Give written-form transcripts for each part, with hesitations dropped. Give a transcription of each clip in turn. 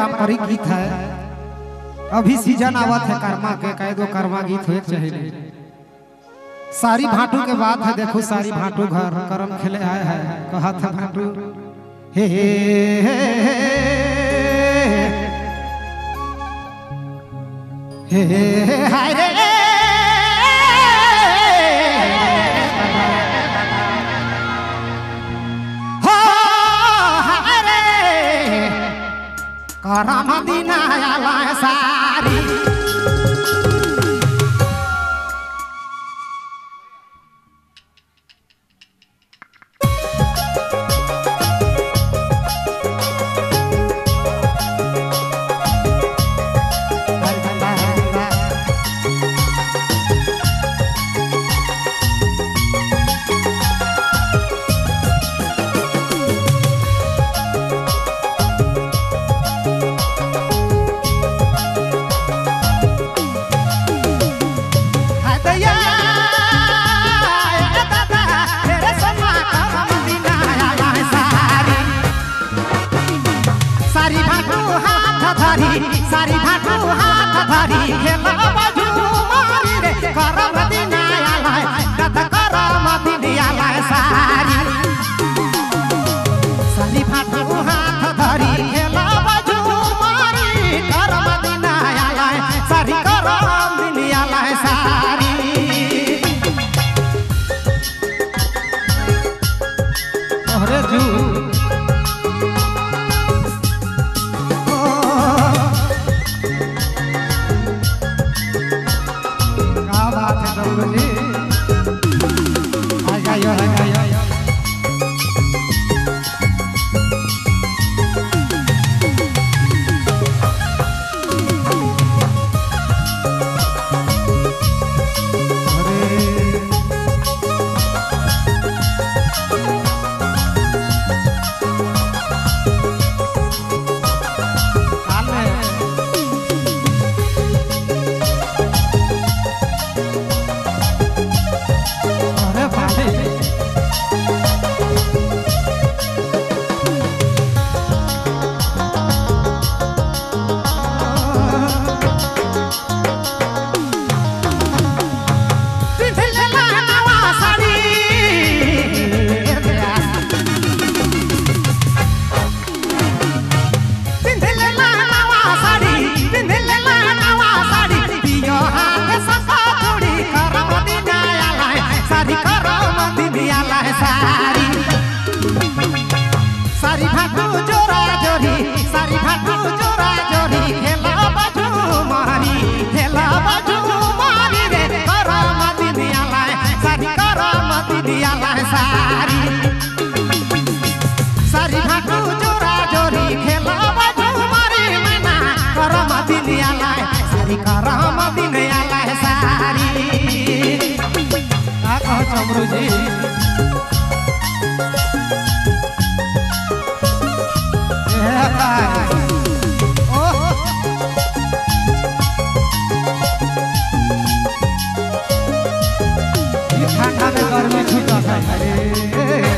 पारंपरिक गीत है। अभी सीजन आवत है कर्मा के, कई दो कर्मा गीत हो चाहिए। सारी भाटू के बात है, देखो सारी भाटू घर करम खेले आए हैं। कहा था भाटू हे हे हाय रे हो हाय रे करम दीना आला सारी सारी भाटू हाथ धरी खेला बाजू मारी रे करम दीना आला कथ करम दीना आला सारी सारी भाटू हाथ धरी खेला बाजू मारी करम दीना आला सारी करम दीना आला सारी अरे जू सारी भाटू जोरा जोरी सारी भाटू जोरा जोरी खेला बाजू मारी खेला बाजू मारी रे करम दीना आला सारी करम दीना आला सारी सारी भाटू जोरा जोरी खेला बाजू मारी मैना करम दीना आला सारी करम दीना आला सारी का कहो चमरू जी ठंडा में गर्मी छूटा है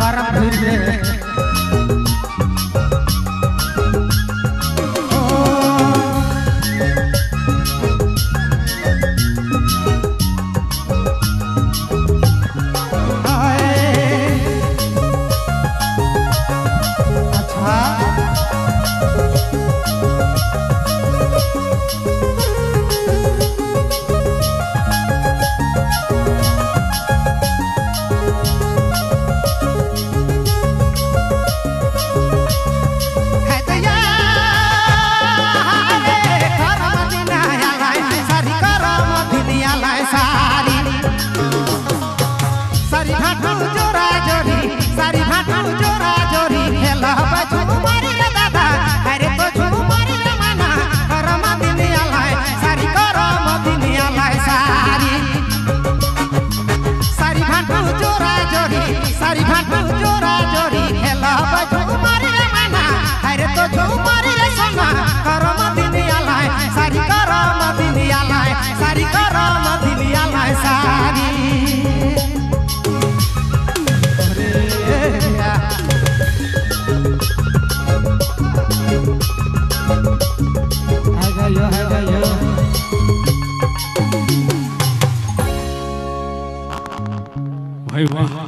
गरम धुरे भाई वाह